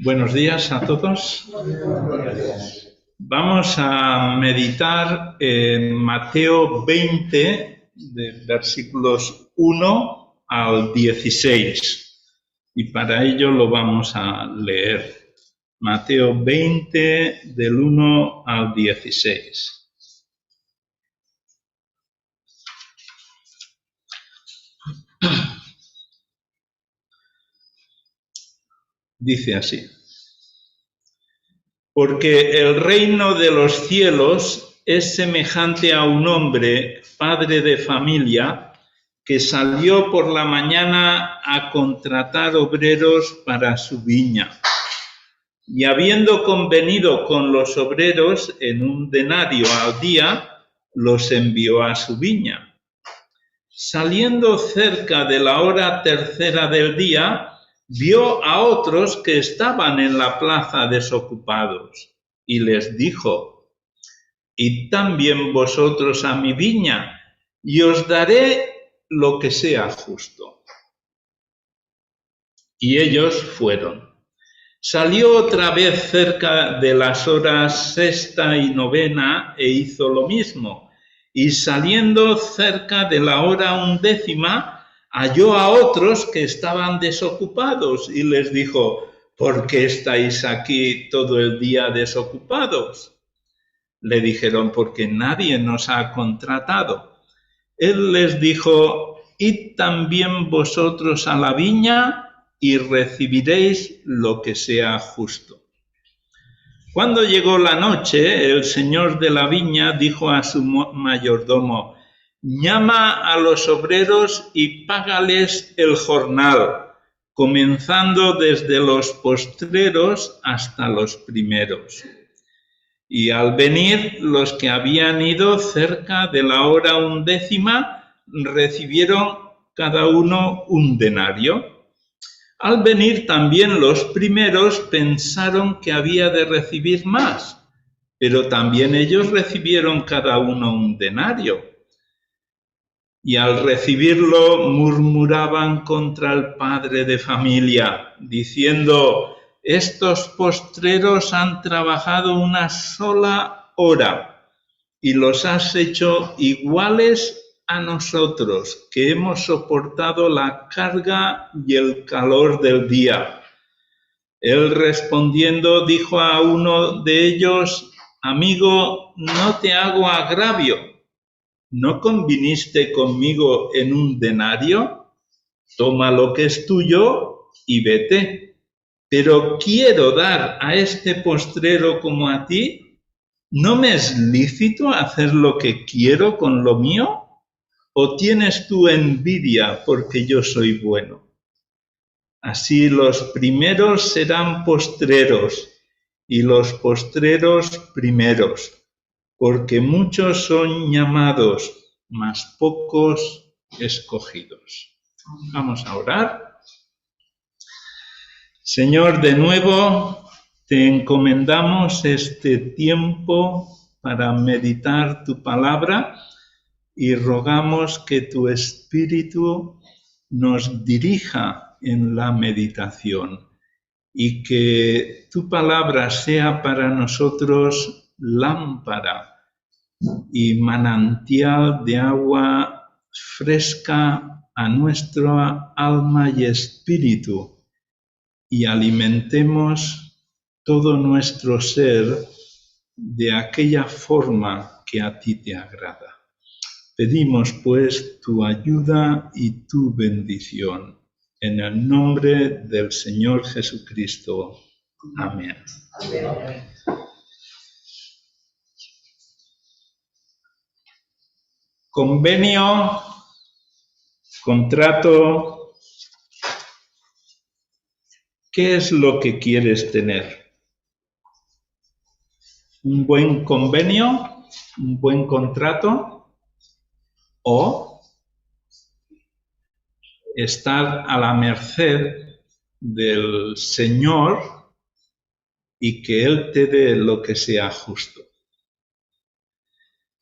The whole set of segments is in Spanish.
Buenos días a todos. Vamos a meditar en Mateo 20, de versículos 1 al 16. Y para ello lo vamos a leer. Mateo 20, del 1 al 16. Dice así: porque el reino de los cielos es semejante a un hombre, padre de familia, que salió por la mañana a contratar obreros para su viña. Y habiendo convenido con los obreros en un denario al día, los envió a su viña. Saliendo cerca de la hora tercera del día, vio a otros que estaban en la plaza desocupados, y les dijo: id también vosotros a mi viña, y os daré lo que sea justo. Y ellos fueron. Salió otra vez cerca de las horas sexta y novena, e hizo lo mismo. Y saliendo cerca de la hora undécima, halló a otros que estaban desocupados y les dijo: ¿por qué estáis aquí todo el día desocupados? Le dijeron: porque nadie nos ha contratado. Él les dijo: id también vosotros a la viña y recibiréis lo que sea justo. Cuando llegó la noche, el señor de la viña dijo a su mayordomo: llama a los obreros y págales el jornal, comenzando desde los postreros hasta los primeros. Y al venir los que habían ido cerca de la hora undécima, recibieron cada uno un denario. Al venir también los primeros pensaron que había de recibir más, pero también ellos recibieron cada uno un denario. Y al recibirlo murmuraban contra el padre de familia, diciendo: estos postreros han trabajado una sola hora y los has hecho iguales a nosotros, que hemos soportado la carga y el calor del día. Él respondiendo dijo a uno de ellos: amigo, no te hago agravio. ¿No conviniste conmigo en un denario? Toma lo que es tuyo y vete. Pero quiero dar a este postrero como a ti. ¿No me es lícito hacer lo que quiero con lo mío? ¿O tienes tú envidia porque yo soy bueno? Así los primeros serán postreros y los postreros primeros, porque muchos son llamados, mas pocos escogidos. Vamos a orar. Señor, de nuevo te encomendamos este tiempo para meditar tu palabra y rogamos que tu Espíritu nos dirija en la meditación y que tu palabra sea para nosotros lámpara y manantial de agua fresca a nuestra alma y espíritu, y alimentemos todo nuestro ser de aquella forma que a ti te agrada. Pedimos pues tu ayuda y tu bendición. En el nombre del Señor Jesucristo. Amén. Amén. Convenio, contrato. ¿Qué es lo que quieres tener? ¿Un buen convenio? ¿Un buen contrato? ¿O estar a la merced del Señor y que Él te dé lo que sea justo?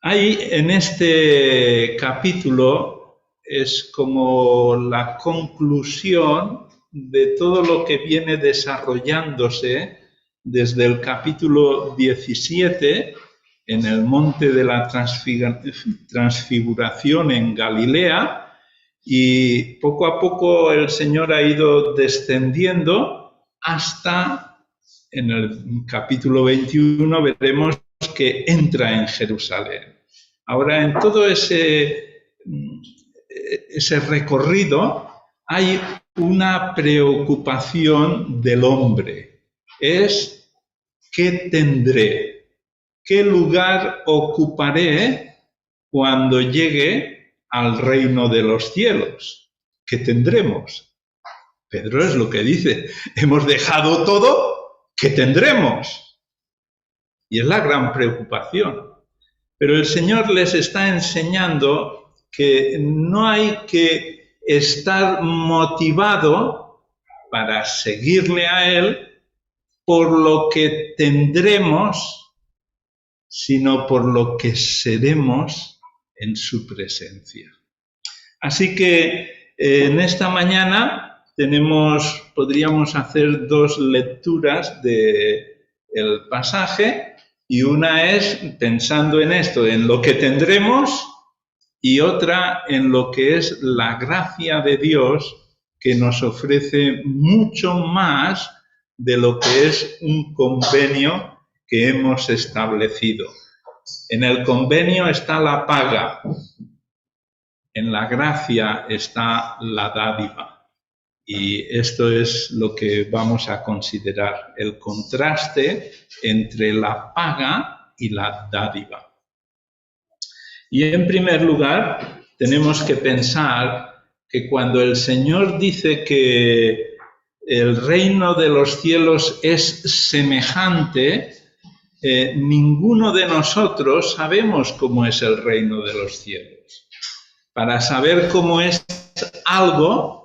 Ahí, en este capítulo, es como la conclusión de todo lo que viene desarrollándose desde el capítulo 17 en el monte de la transfiguración en Galilea, y poco a poco el Señor ha ido descendiendo hasta en el capítulo 21 veremos que entra en Jerusalén. Ahora, en todo ese recorrido hay una preocupación del hombre. Es ¿qué tendré? ¿Qué lugar ocuparé cuando llegue al reino de los cielos? ¿Qué tendremos? Pedro es lo que dice, hemos dejado todo, ¿qué tendremos? Y es la gran preocupación. Pero el Señor les está enseñando que no hay que estar motivado para seguirle a Él por lo que tendremos, sino por lo que seremos en su presencia. Así que en esta mañana podríamos hacer dos lecturas del pasaje, y una es pensando en esto, en lo que tendremos, y otra en lo que es la gracia de Dios, que nos ofrece mucho más de lo que es un convenio que hemos establecido. En el convenio está la paga, en la gracia está la dádiva. Y esto es lo que vamos a considerar, el contraste entre la paga y la dádiva. Y en primer lugar, tenemos que pensar que cuando el Señor dice que el reino de los cielos es semejante, ninguno de nosotros sabemos cómo es el reino de los cielos. Para saber cómo es algo,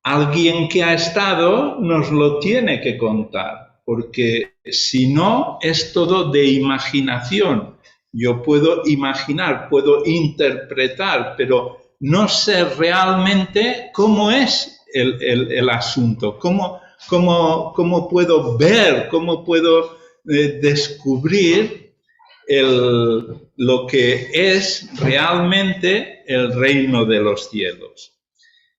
alguien que ha estado nos lo tiene que contar, porque si no, es todo de imaginación. Yo puedo imaginar, puedo interpretar, pero no sé realmente cómo es el asunto, cómo puedo ver, cómo puedo descubrir lo que es realmente el reino de los cielos.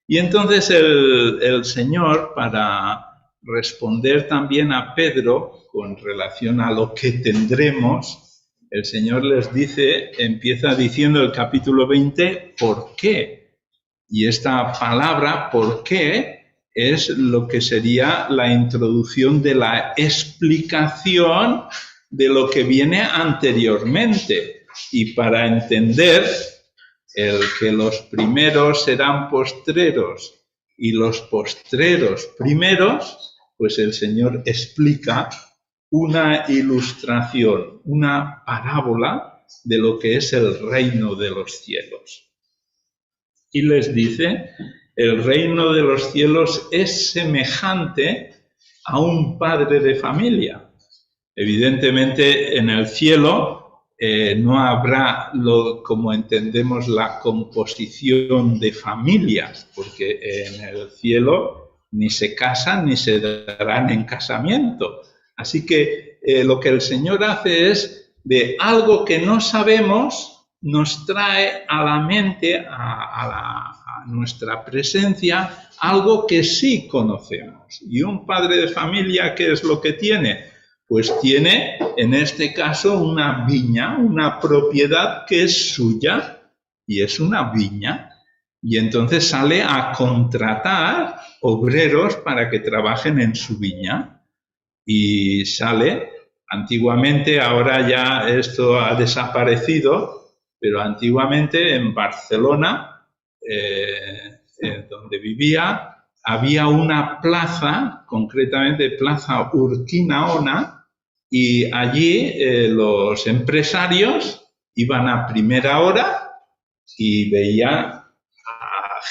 Y entonces el Señor, para responder también a Pedro con relación a lo que tendremos, el Señor les dice, empieza diciendo el capítulo 20, ¿por qué? Y esta palabra, ¿por qué?, es lo que sería la introducción de la explicación de lo que viene anteriormente. Y para entender el que los primeros serán postreros y los postreros primeros, pues el Señor explica una ilustración, una parábola de lo que es el reino de los cielos. Y les dice, el reino de los cielos es semejante a un padre de familia. Evidentemente, en el cielo no habrá, como entendemos, la composición de familias, porque en el cielo ni se casan ni se darán en casamiento. Así que lo que el Señor hace es, de algo que no sabemos, nos trae a la mente, a nuestra presencia, algo que sí conocemos. Y un padre de familia, ¿qué es lo que tiene? Pues tiene, en este caso, una viña, una propiedad que es suya, y es una viña. Y entonces sale a contratar obreros para que trabajen en su viña. Y sale, antiguamente, ahora ya esto ha desaparecido, pero antiguamente en Barcelona, donde vivía, había una plaza, concretamente Plaza Urquinaona, y allí los empresarios iban a primera hora y veían a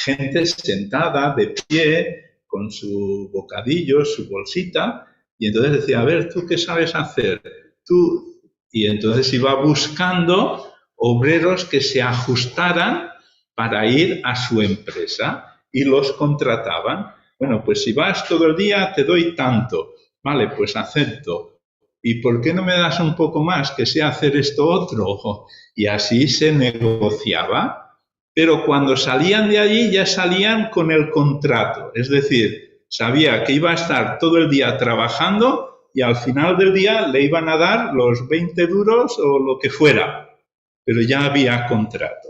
gente sentada, de pie, con su bocadillo, su bolsita, y entonces decía, a ver, ¿tú qué sabes hacer? Tú. Y entonces iba buscando obreros que se ajustaran para ir a su empresa y los contrataban. Bueno, pues si vas todo el día te doy tanto. Vale, pues acepto. ¿Y por qué no me das un poco más que sea hacer esto otro? Y así se negociaba. Pero cuando salían de allí ya salían con el contrato. Es decir, sabía que iba a estar todo el día trabajando y al final del día le iban a dar los 20 duros o lo que fuera. Pero ya había contrato.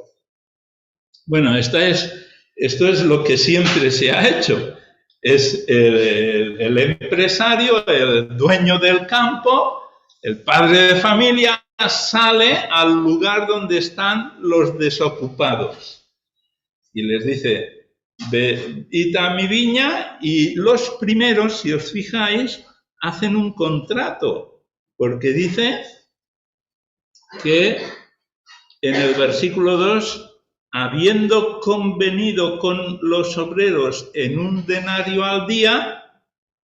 Bueno, esto es lo que siempre se ha hecho. Es el empresario, el dueño del campo, el padre de familia, sale al lugar donde están los desocupados y les dice, id a mi viña, y los primeros, si os fijáis, hacen un contrato, porque dice que en el versículo 2, habiendo convenido con los obreros en un denario al día,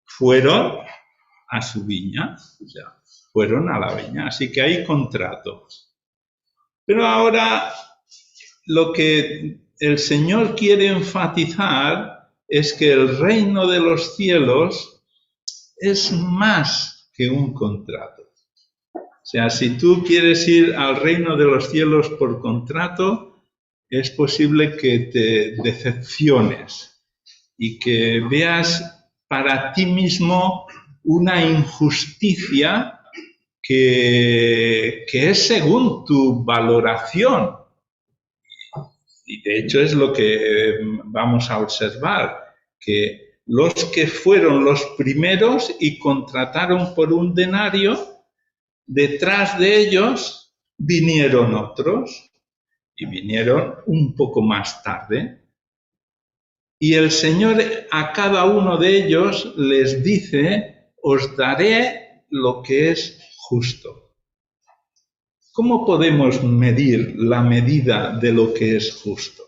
fueron a su viña, o sea, fueron a la viña, así que hay contrato. Pero ahora lo que el Señor quiere enfatizar es que el reino de los cielos es más que un contrato. O sea, si tú quieres ir al reino de los cielos por contrato, es posible que te decepciones y que veas para ti mismo una injusticia que es según tu valoración. Y de hecho es lo que vamos a observar, que los que fueron los primeros y contrataron por un denario, detrás de ellos vinieron otros y vinieron un poco más tarde. Y el Señor a cada uno de ellos les dice, os daré lo que es justo. ¿Cómo podemos medir la medida de lo que es justo?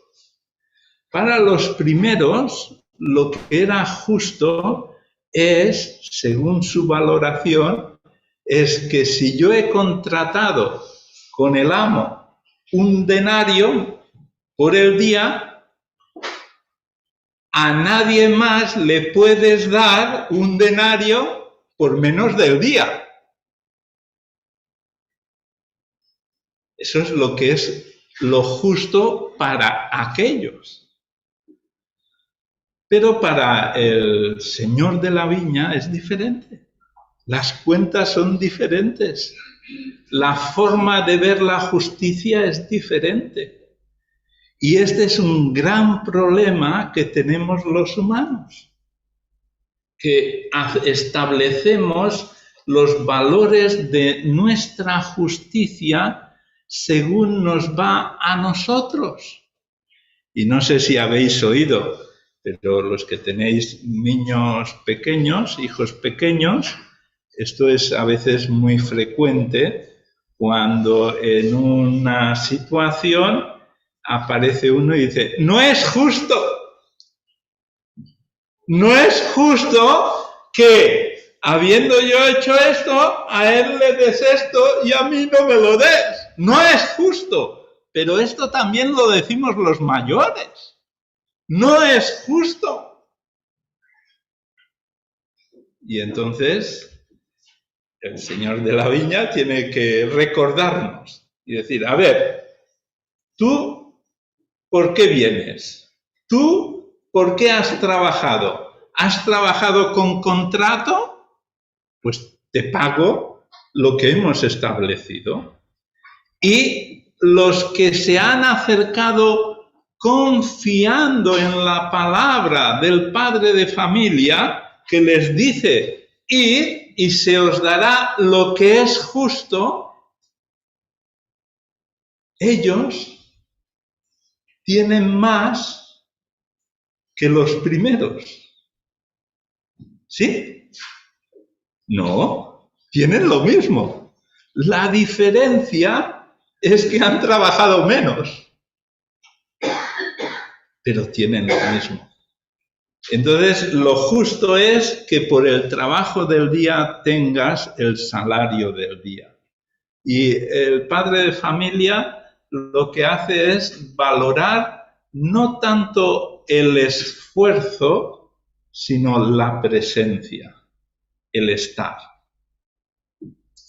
Para los primeros, lo que era justo es, según su valoración, es que si yo he contratado con el amo un denario por el día, a nadie más le puedes dar un denario por menos del día. Eso es lo que es lo justo para aquellos. Pero para el señor de la viña es diferente. Las cuentas son diferentes. La forma de ver la justicia es diferente. Y este es un gran problema que tenemos los humanos, que establecemos los valores de nuestra justicia según nos va a nosotros. Y no sé si habéis oído, pero los que tenéis niños pequeños, hijos pequeños, esto es a veces muy frecuente cuando en una situación aparece uno y dice, no es justo que habiendo yo hecho esto, a él le des esto y a mí no me lo des. No es justo. Pero esto también lo decimos los mayores. No es justo. Y entonces el señor de la viña tiene que recordarnos y decir, a ver, ¿tú por qué vienes? ¿Tú por qué has trabajado? ¿Has trabajado con contrato? Pues te pago lo que hemos establecido. Y los que se han acercado confiando en la palabra del padre de familia que les dice, id y se os dará lo que es justo, ellos tienen más que los primeros. ¿Sí? No, tienen lo mismo. La diferencia es que han trabajado menos, pero tienen lo mismo. Entonces, lo justo es que por el trabajo del día tengas el salario del día. Y el padre de familia lo que hace es valorar no tanto el esfuerzo, sino la presencia, el estar.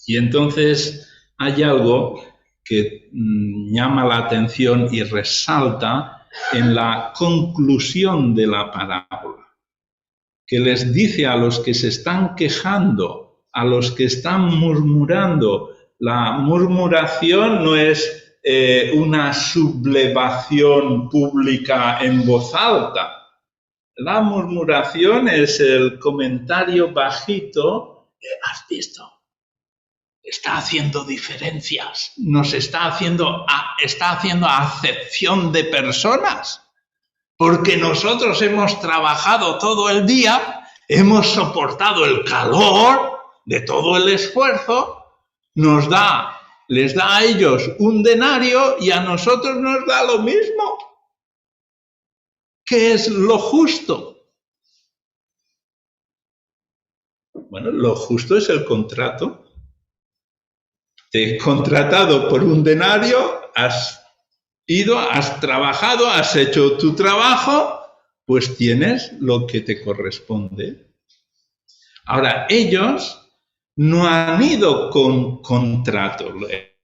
Y entonces hay algo que llama la atención y resalta en la conclusión de la parábola, que les dice a los que se están quejando, a los que están murmurando. La murmuración no es una sublevación pública en voz alta. La murmuración es el comentario bajito. ¿Has visto? Está haciendo diferencias. Nos está haciendo acepción de personas. Porque nosotros hemos trabajado todo el día, hemos soportado el calor de todo el esfuerzo, les da a ellos un denario y a nosotros nos da lo mismo. ¿Qué es lo justo? Bueno, lo justo es el contrato. Te he contratado por un denario, has ido, has trabajado, has hecho tu trabajo, pues tienes lo que te corresponde. Ahora, ellos no han ido con contrato,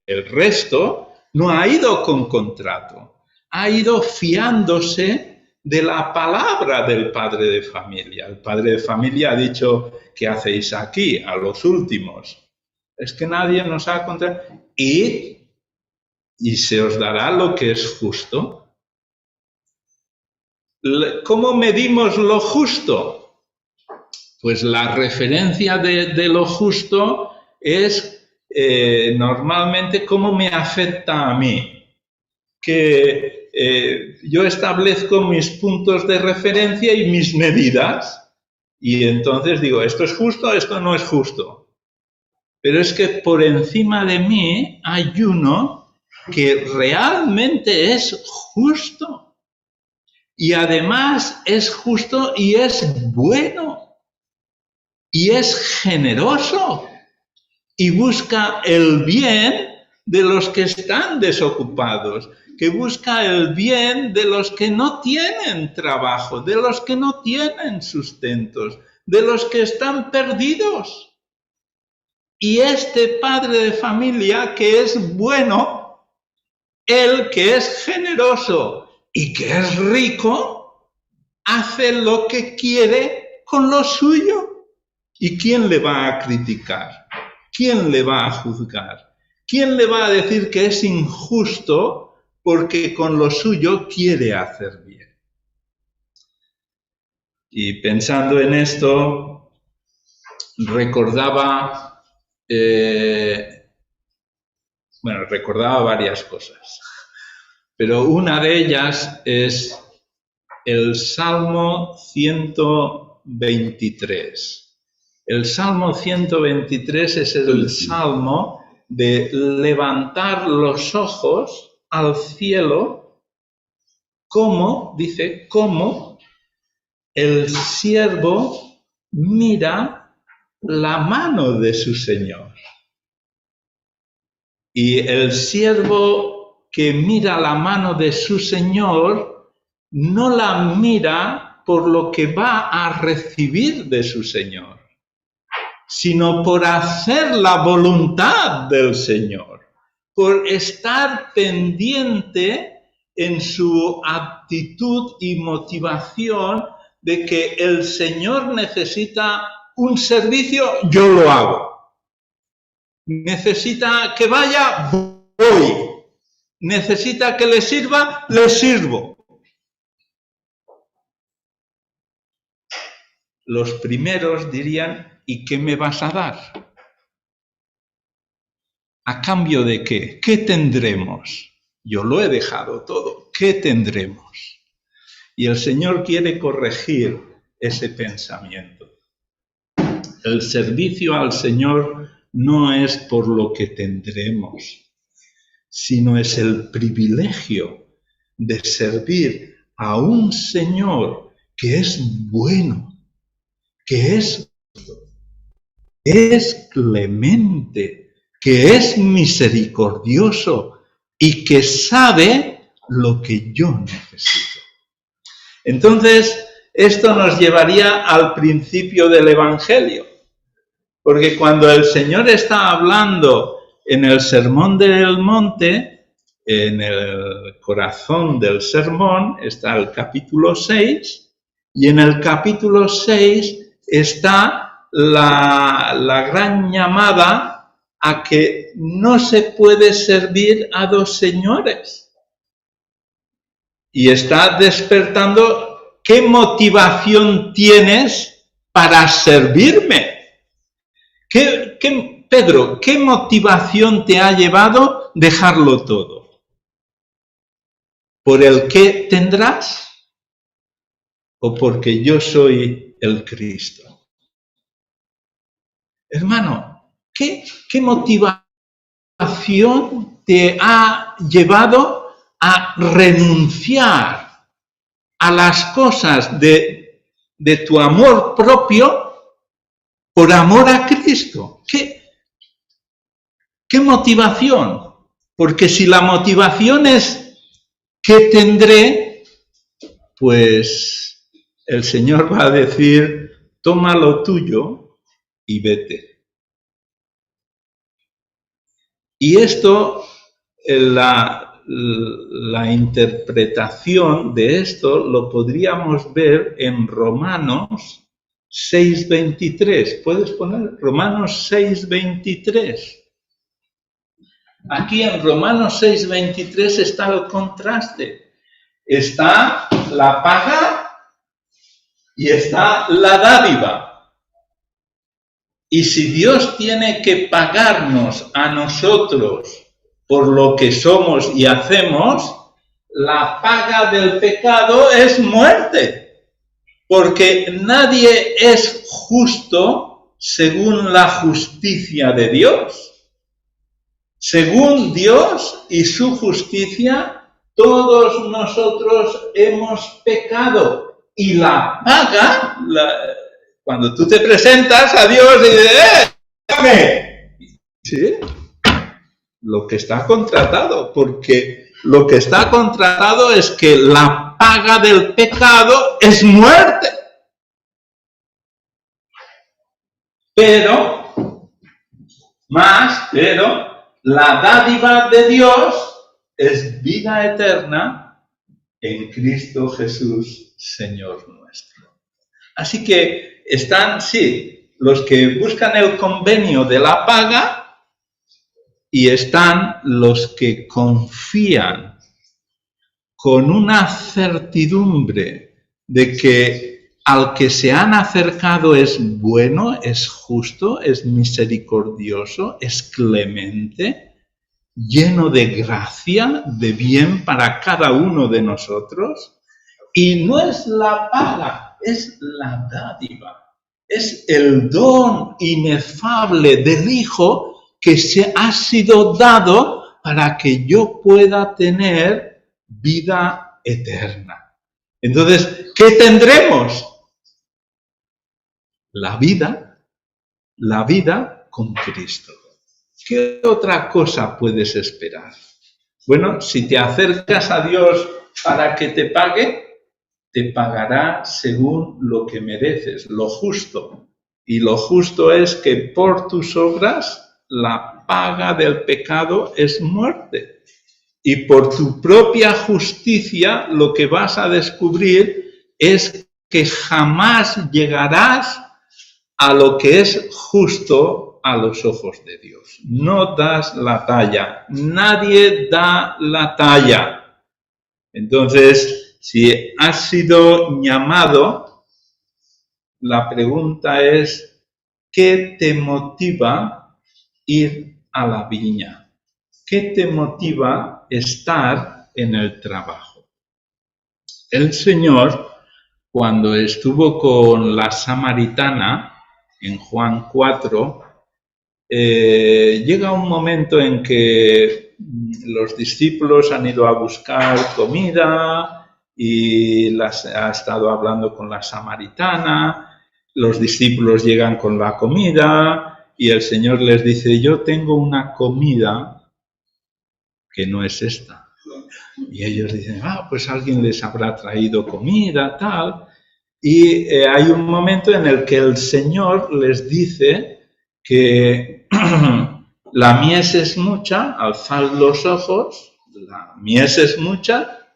el resto no ha ido con contrato, ha ido fiándose de la palabra del padre de familia. El padre de familia ha dicho, ¿qué hacéis aquí, a los últimos? Es que nadie nos ha contratado. Y se os dará lo que es justo. ¿Cómo medimos lo justo? Pues la referencia de lo justo es normalmente cómo me afecta a mí. Que yo establezco mis puntos de referencia y mis medidas. Y entonces digo, esto es justo, esto no es justo. Pero es que por encima de mí hay uno que realmente es justo. Y además es justo y es bueno. Y es generoso. Y busca el bien de los que están desocupados. Que busca el bien de los que no tienen trabajo, de los que no tienen sustentos, de los que están perdidos. Y este padre de familia que es bueno, él que es generoso y que es rico, hace lo que quiere con lo suyo. ¿Y quién le va a criticar? ¿Quién le va a juzgar? ¿Quién le va a decir que es injusto porque con lo suyo quiere hacer bien? Y pensando en esto, recordaba varias cosas, pero una de ellas es el Salmo 123. El Salmo 123 es el salmo de levantar los ojos al cielo, como el siervo mira la mano de su Señor. Y el siervo que mira la mano de su Señor no la mira por lo que va a recibir de su Señor, sino por hacer la voluntad del Señor, por estar pendiente en su actitud y motivación de que el Señor necesita un servicio, yo lo hago. Necesita que vaya, voy. Necesita que le sirva, le sirvo. Los primeros dirían, ¿y qué me vas a dar? ¿A cambio de qué? ¿Qué tendremos? Yo lo he dejado todo. ¿Qué tendremos? Y el Señor quiere corregir ese pensamiento. El servicio al Señor no es por lo que tendremos, sino es el privilegio de servir a un Señor que es bueno, que es clemente, que es misericordioso y que sabe lo que yo necesito. Entonces, esto nos llevaría al principio del Evangelio. Porque cuando el Señor está hablando en el Sermón del Monte, en el corazón del sermón está el capítulo 6, y en el capítulo 6 está la gran llamada a que no se puede servir a dos señores. Y está despertando qué motivación tienes para servirme. Pedro, ¿qué motivación te ha llevado a dejarlo todo? ¿Por el qué tendrás? ¿O porque yo soy el Cristo? Hermano, ¿qué motivación te ha llevado a renunciar a las cosas de tu amor propio por amor a Cristo? ¿Qué motivación? Porque si la motivación es ¿qué tendré? Pues el Señor va a decir, toma lo tuyo y vete. Y esto, la interpretación de esto lo podríamos ver en Romanos 6:23. ¿Puedes poner Romanos 6:23? Aquí en Romanos 6:23 está el contraste. Está la paga y está la dádiva. Y si Dios tiene que pagarnos a nosotros por lo que somos y hacemos, la paga del pecado es muerte. Porque nadie es justo según la justicia de Dios. Según Dios y su justicia, todos nosotros hemos pecado. Y la paga, cuando tú te presentas a Dios y dices, ¡dame! ¿Sí? Lo que está contratado, porque lo que está contratado es que la paga del pecado es muerte. Pero la dádiva de Dios es vida eterna en Cristo Jesús, Señor nuestro. Así que están, sí, los que buscan el convenio de la paga y están los que confían con una certidumbre de que al que se han acercado es bueno, es justo, es misericordioso, es clemente, lleno de gracia, de bien para cada uno de nosotros. Y no es la paga, es la dádiva. Es el don inefable del Hijo que se ha sido dado para que yo pueda tener vida eterna. Entonces, ¿qué tendremos? La vida con Cristo. ¿Qué otra cosa puedes esperar? Bueno, si te acercas a Dios para que te pague, te pagará según lo que mereces, lo justo. Y lo justo es que por tus obras la paga del pecado es muerte. Y por tu propia justicia lo que vas a descubrir es que jamás llegarás a lo que es justo a los ojos de Dios. No das la talla. Nadie da la talla. Entonces, si has sido llamado, la pregunta es, ¿qué te motiva ir a la viña? ¿Qué te motiva estar en el trabajo? El Señor, cuando estuvo con la samaritana, en Juan 4, llega un momento en que los discípulos han ido a buscar comida y ha estado hablando con la samaritana, los discípulos llegan con la comida y el Señor les dice, yo tengo una comida que no es esta. Y ellos dicen, pues alguien les habrá traído comida, tal. Y hay un momento en el que el Señor les dice que la mies es mucha, alzad los ojos, la mies es mucha,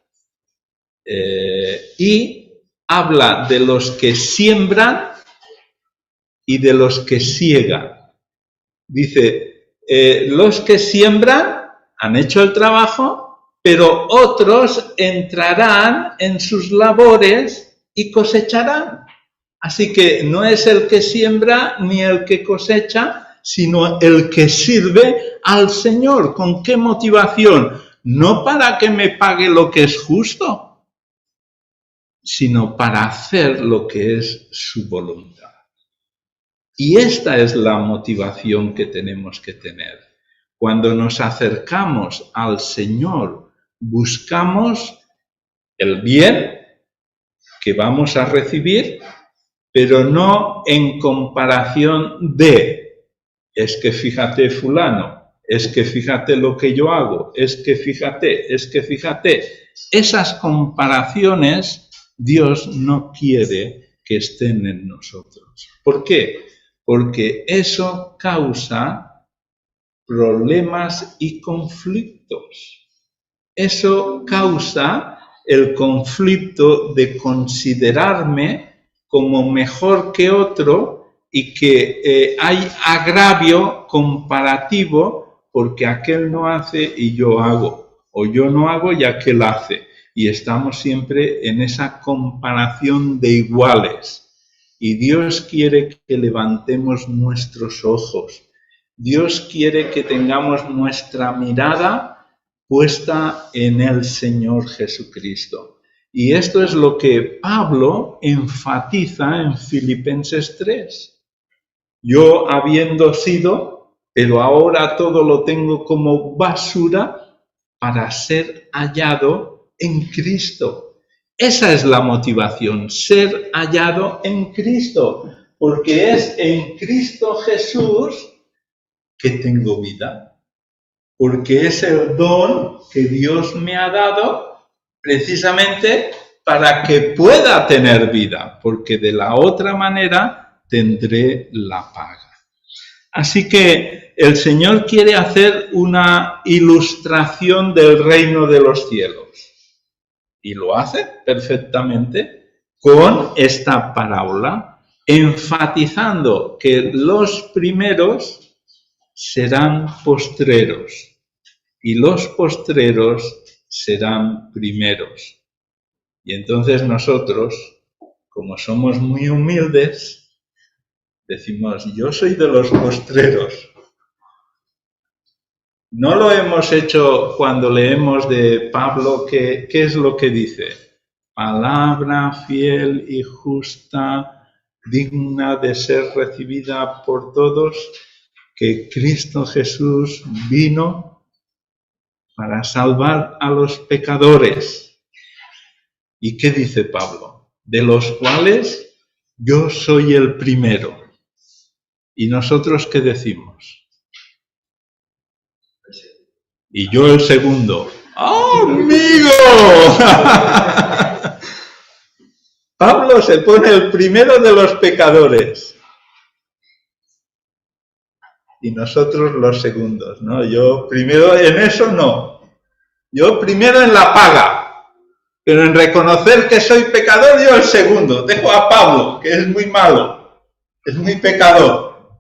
y habla de los que siembran y de los que siegan. Dice, los que siembran han hecho el trabajo, pero otros entrarán en sus labores y cosecharán. Así que no es el que siembra ni el que cosecha, sino el que sirve al Señor. ¿Con qué motivación? No para que me pague lo que es justo, sino para hacer lo que es su voluntad. Y esta es la motivación que tenemos que tener. Cuando nos acercamos al Señor, buscamos el bien que vamos a recibir, pero no en comparación de, es que fíjate fulano, es que fíjate lo que yo hago, es que fíjate. Esas comparaciones Dios no quiere que estén en nosotros. ¿Por qué? Porque eso causa problemas y conflictos. Eso causa el conflicto de considerarme como mejor que otro y que hay agravio comparativo porque aquel no hace y yo hago, o yo no hago y aquel hace. Y estamos siempre en esa comparación de iguales. Y Dios quiere que levantemos nuestros ojos. Dios quiere que tengamos nuestra mirada puesta en el Señor Jesucristo. Y esto es lo que Pablo enfatiza en Filipenses 3. Yo habiendo sido, pero ahora todo lo tengo como basura para ser hallado en Cristo. Esa es la motivación, ser hallado en Cristo, porque es en Cristo Jesús que tengo vida. Porque es el don que Dios me ha dado precisamente para que pueda tener vida, porque de la otra manera tendré la paga. Así que el Señor quiere hacer una ilustración del reino de los cielos, y lo hace perfectamente con esta parábola, enfatizando que los primeros serán postreros y los postreros serán primeros. Y entonces nosotros, como somos muy humildes, decimos, yo soy de los postreros. No lo hemos hecho cuando leemos de Pablo, ¿qué es lo que dice? Palabra fiel y justa, digna de ser recibida por todos, que Cristo Jesús vino para salvar a los pecadores. ¿Y qué dice Pablo? De los cuales yo soy el primero. ¿Y nosotros qué decimos? Y yo el segundo. ¡Oh, amigo! Pablo se pone el primero de los pecadores. Y nosotros los segundos, ¿no? Yo primero en eso no. Yo primero en la paga. Pero en reconocer que soy pecador, yo el segundo. Dejo a Pablo, que es muy malo. Es muy pecador.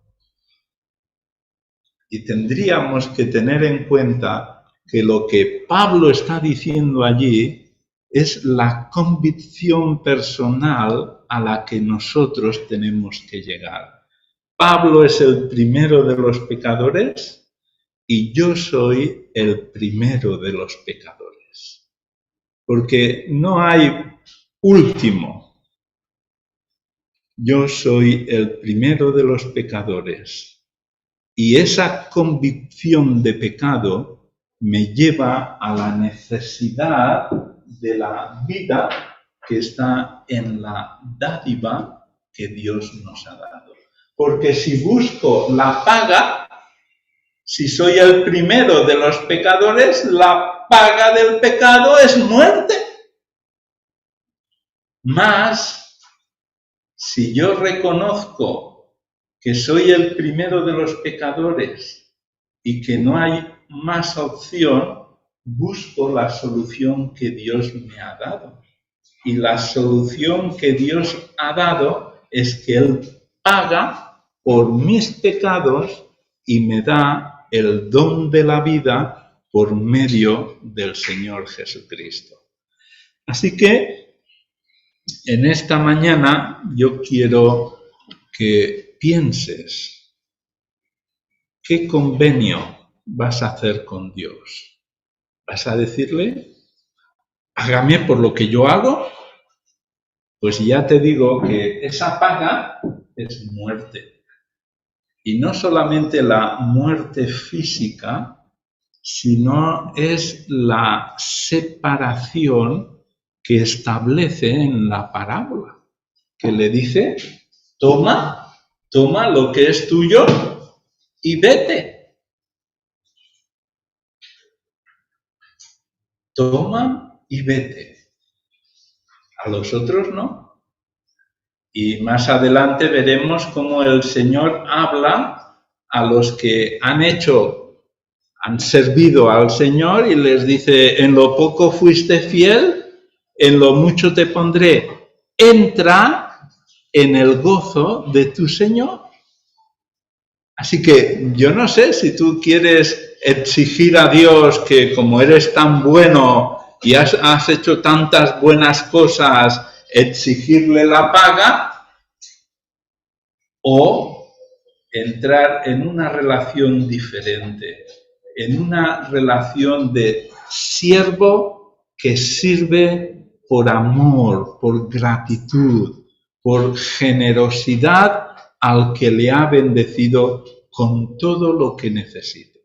Y tendríamos que tener en cuenta que lo que Pablo está diciendo allí es la convicción personal a la que nosotros tenemos que llegar. Pablo es el primero de los pecadores y yo soy el primero de los pecadores. Porque no hay último. Yo soy el primero de los pecadores. Y esa convicción de pecado me lleva a la necesidad de la vida que está en la dádiva que Dios nos ha dado. Porque si busco la paga, si soy el primero de los pecadores, la paga del pecado es muerte. Mas Si yo reconozco que soy el primero de los pecadores y que no hay más opción, busco la solución que Dios me ha dado. Y la solución que Dios ha dado es que Él paga por mis pecados y me da el don de la vida por medio del Señor Jesucristo. Así que en esta mañana yo quiero que pienses qué convenio vas a hacer con Dios. ¿Vas a decirle, págame por lo que yo hago? Pues ya te digo que esa paga es muerte. Y no solamente la muerte física, sino es la separación que establece en la parábola, que le dice, toma lo que es tuyo y vete. Toma y vete. A los otros no. Y más adelante veremos cómo el Señor habla a los que han servido al Señor y les dice, en lo poco fuiste fiel, en lo mucho te pondré. Entra en el gozo de tu Señor. Así que yo no sé si tú quieres exigir a Dios que como eres tan bueno y has hecho tantas buenas cosas, exigirle la paga, o entrar en una relación diferente, en una relación de siervo que sirve por amor, por gratitud, por generosidad al que le ha bendecido con todo lo que necesita.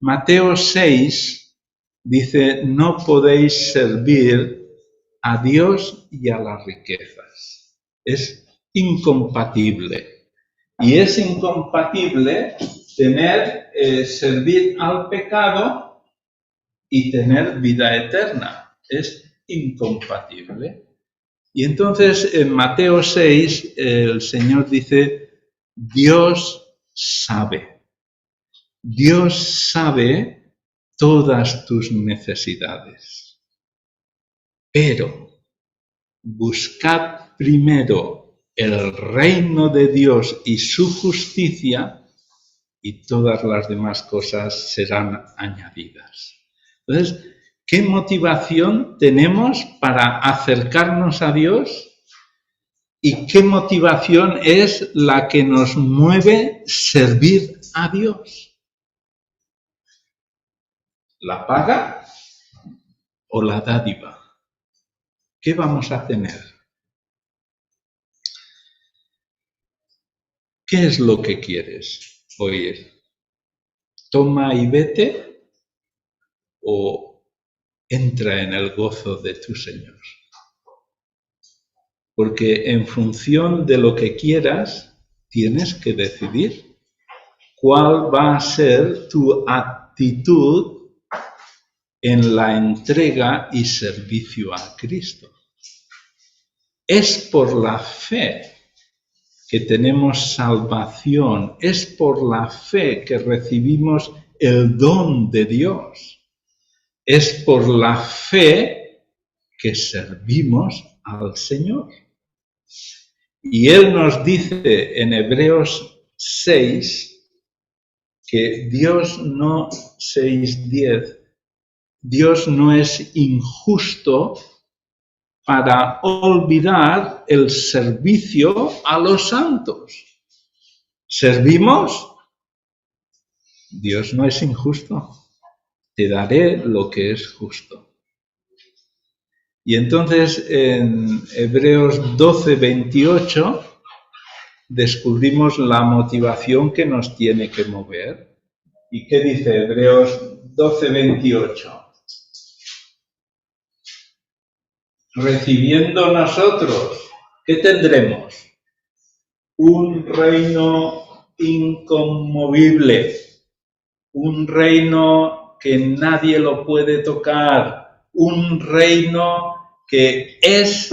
Mateo 6 dice, no podéis servir a Dios y a las riquezas. Es incompatible. Y es incompatible servir al pecado y tener vida eterna. Es incompatible. Y entonces en Mateo 6 el Señor dice, Dios sabe todas tus necesidades, pero buscad primero el reino de Dios y su justicia y todas las demás cosas serán añadidas. Entonces, ¿qué motivación tenemos para acercarnos a Dios? ¿Y qué motivación es la que nos mueve servir a Dios? ¿La paga o la dádiva? ¿Qué vamos a tener? ¿Qué es lo que quieres oír? ¿Toma y vete o entra en el gozo de tu Señor? Porque en función de lo que quieras, tienes que decidir cuál va a ser tu actitud en la entrega y servicio a Cristo. Es por la fe que tenemos salvación, es por la fe que recibimos el don de Dios, es por la fe que servimos al Señor. Y Él nos dice en Hebreos 6 que Dios no es injusto para olvidar el servicio a los santos. ¿Servimos? Dios no es injusto. Te daré lo que es justo. Y entonces en Hebreos 12, 28 descubrimos la motivación que nos tiene que mover. ¿Y qué dice Hebreos 12, 28? Recibiendo nosotros, ¿qué tendremos? Un reino inconmovible, un reino que nadie lo puede tocar, un reino que es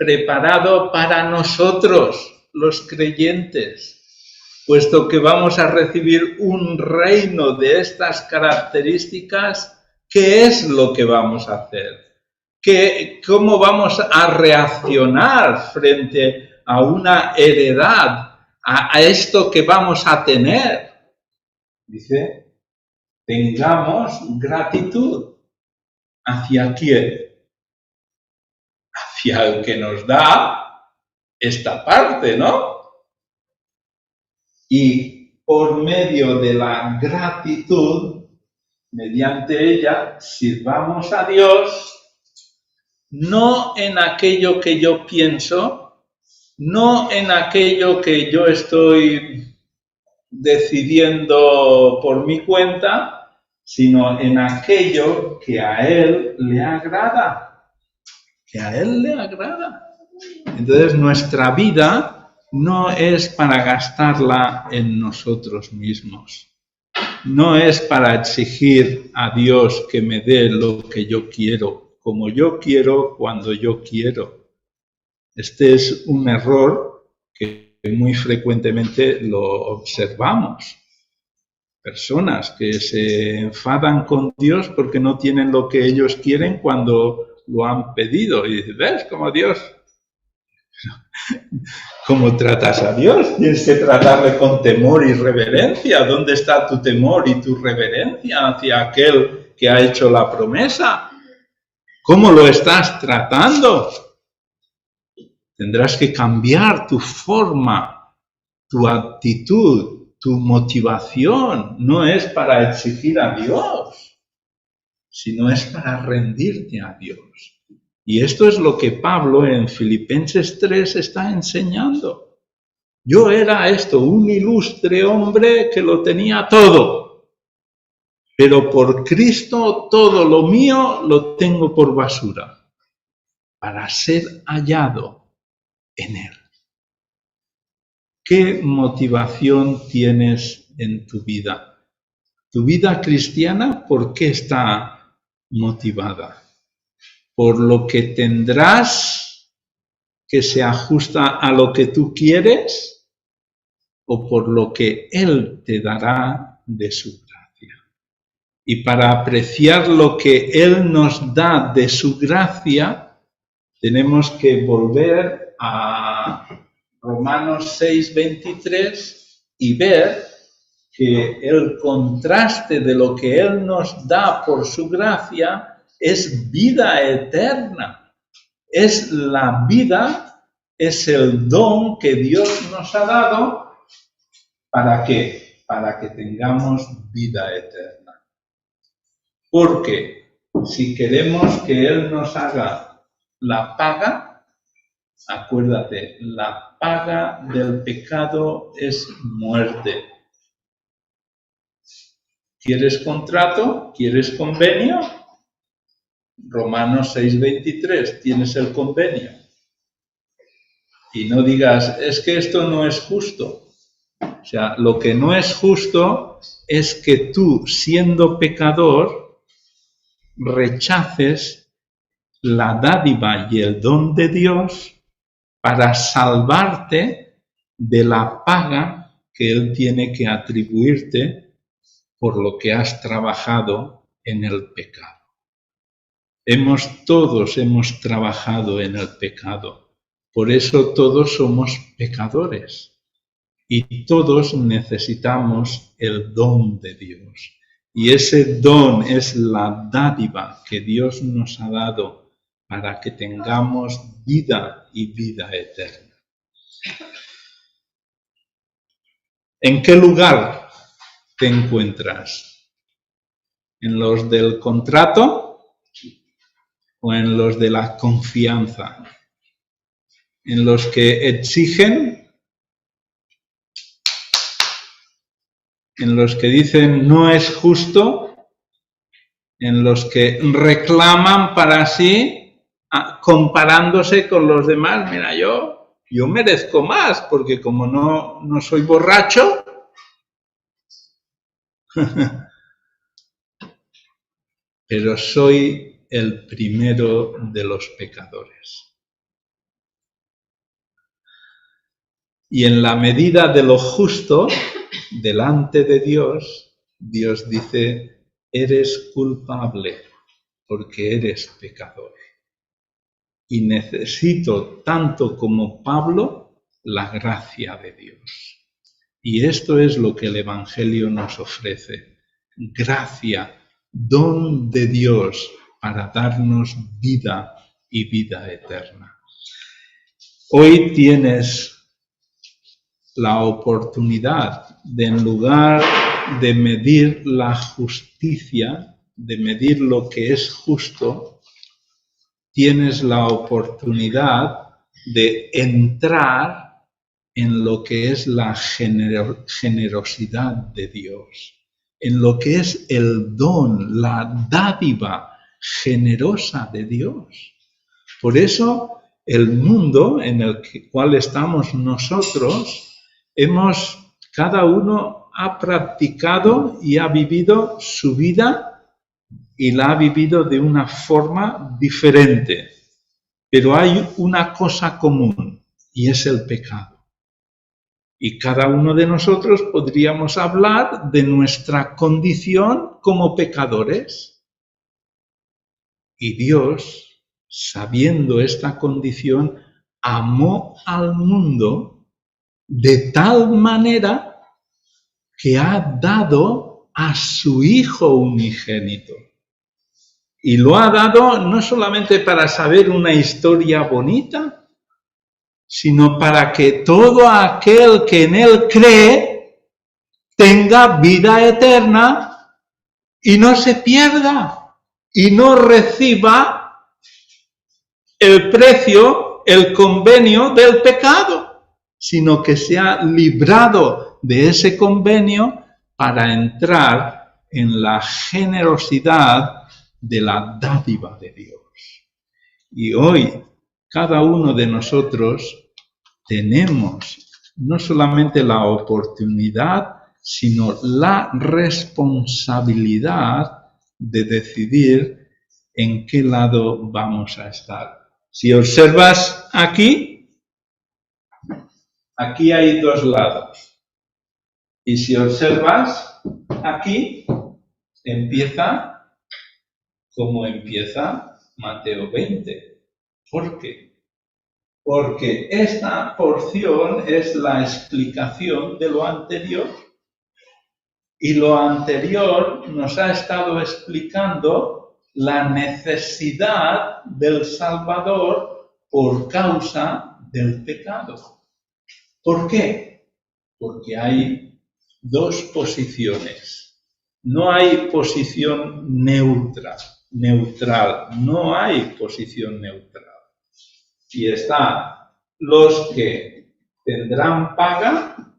preparado para nosotros, los creyentes, puesto que vamos a recibir un reino de estas características. ¿Qué es lo que vamos a hacer? ¿Cómo vamos a reaccionar frente a una heredad, a esto que vamos a tener? Dice, tengamos gratitud. ¿Hacia quién? Hacia el que nos da esta parte, ¿no? Y por medio de la gratitud, mediante ella, sirvamos a Dios, no en aquello que yo pienso, no en aquello que yo estoy decidiendo por mi cuenta, sino en aquello que a Él le agrada. Que a Él le agrada. Entonces nuestra vida no es para gastarla en nosotros mismos. No es para exigir a Dios que me dé lo que yo quiero, como yo quiero, cuando yo quiero. Este es un error que muy frecuentemente lo observamos. Personas que se enfadan con Dios porque no tienen lo que ellos quieren cuando lo han pedido. Y dices, ¿ves cómo Dios? ¿Cómo tratas a Dios? Tienes que tratarle con temor y reverencia. ¿Dónde está tu temor y tu reverencia hacia aquel que ha hecho la promesa? ¿Cómo lo estás tratando? Tendrás que cambiar tu forma, tu actitud, tu motivación. No es para exigir a Dios, sino es para rendirte a Dios. Y esto es lo que Pablo en Filipenses 3 está enseñando. Yo era un ilustre hombre que lo tenía todo, pero por Cristo todo lo mío lo tengo por basura, para ser hallado en Él. ¿Qué motivación tienes en tu vida? ¿Tu vida cristiana por qué está motivada? ¿Por lo que tendrás que se ajusta a lo que tú quieres o por lo que Él te dará de su gracia? Y para apreciar lo que Él nos da de su gracia, tenemos que volver a Romanos 6:23 y ver que el contraste de lo que Él nos da por su gracia es vida eterna. Es la vida, es el don que Dios nos ha dado. ¿Para qué? Para que tengamos vida eterna. Porque si queremos que Él nos haga la paga, acuérdate, la paga del pecado es muerte. ¿Quieres contrato? ¿Quieres convenio? Romanos 6:23, tienes el convenio. Y no digas, es que esto no es justo. O sea, lo que no es justo es que tú, siendo pecador, rechaces la dádiva y el don de Dios para salvarte de la paga que Él tiene que atribuirte por lo que has trabajado en el pecado. Todos hemos trabajado en el pecado, por eso todos somos pecadores y todos necesitamos el don de Dios. Y ese don es la dádiva que Dios nos ha dado para que tengamos vida y vida eterna. ¿En qué lugar te encuentras? ¿En los del contrato o en los de la confianza? ¿En los que exigen? ¿En los que dicen no es justo? ¿En los que reclaman para sí, comparándose con los demás? Mira, yo merezco más, porque como no soy borracho, pero soy el primero de los pecadores. Y en la medida de lo justo, delante de Dios, Dios dice, eres culpable porque eres pecador. Y necesito, tanto como Pablo, la gracia de Dios. Y esto es lo que el Evangelio nos ofrece. Gracia, don de Dios para darnos vida y vida eterna. Hoy tienes la oportunidad de, en lugar de medir la justicia, de medir lo que es justo, tienes la oportunidad de entrar en lo que es la generosidad de Dios, en lo que es el don, la dádiva generosa de Dios. Por eso el mundo en el cual estamos nosotros, cada uno ha practicado y ha vivido su vida y la ha vivido de una forma diferente. Pero hay una cosa común y es el pecado. Y cada uno de nosotros podríamos hablar de nuestra condición como pecadores. Y Dios, sabiendo esta condición, amó al mundo de tal manera que ha dado a su Hijo unigénito. Y lo ha dado no solamente para saber una historia bonita, sino para que todo aquel que en Él cree tenga vida eterna y no se pierda y no reciba el precio, el convenio del pecado, sino que sea librado de ese convenio para entrar en la generosidad de la dádiva de Dios. Y hoy cada uno de nosotros tenemos no solamente la oportunidad, sino la responsabilidad de decidir en qué lado vamos a estar. Si observas aquí hay dos lados. Y si observas aquí, empieza como empieza Mateo 20. ¿Por qué? Porque esta porción es la explicación de lo anterior. Y lo anterior nos ha estado explicando la necesidad del Salvador por causa del pecado. ¿Por qué? Porque hay dos posiciones. No hay posición neutral, no hay posición neutral. Y están los que tendrán paga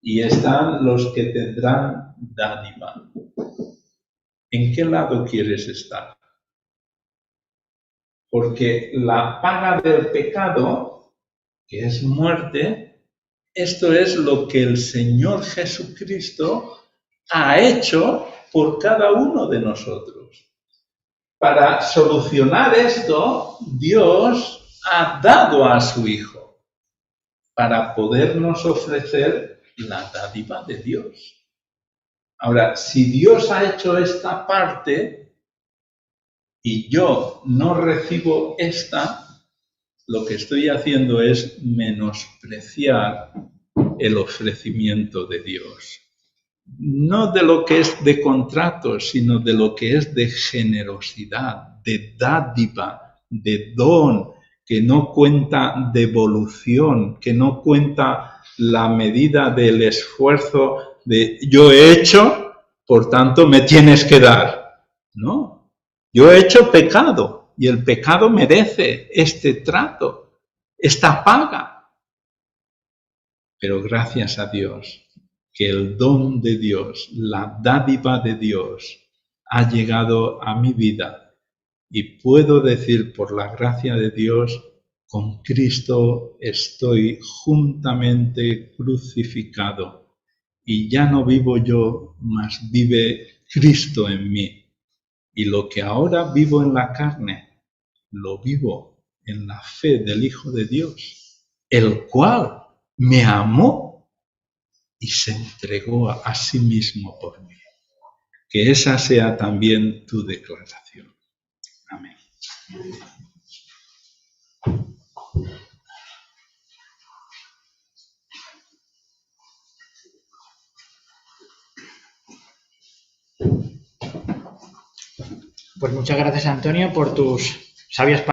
y están los que tendrán dádiva. ¿En qué lado quieres estar? Porque la paga del pecado, que es muerte, esto es lo que el Señor Jesucristo ha hecho por cada uno de nosotros. Para solucionar esto, Dios ha dado a su Hijo para podernos ofrecer la dádiva de Dios. Ahora, si Dios ha hecho esta parte y yo no recibo esta, lo que estoy haciendo es menospreciar el ofrecimiento de Dios. No de lo que es de contrato, sino de lo que es de generosidad, de dádiva, de don, que no cuenta devolución, que no cuenta la medida del esfuerzo de yo he hecho, por tanto me tienes que dar. No, yo he hecho pecado y el pecado merece este trato, esta paga. Pero gracias a Dios, que el don de Dios, la dádiva de Dios, ha llegado a mi vida y puedo decir por la gracia de Dios, con Cristo estoy juntamente crucificado y ya no vivo yo, mas vive Cristo en mí. Y lo que ahora vivo en la carne, lo vivo en la fe del Hijo de Dios, el cual me amó y se entregó a sí mismo por mí. Que esa sea también tu declaración. Amén. Pues muchas gracias, Antonio, por tus sabias palabras.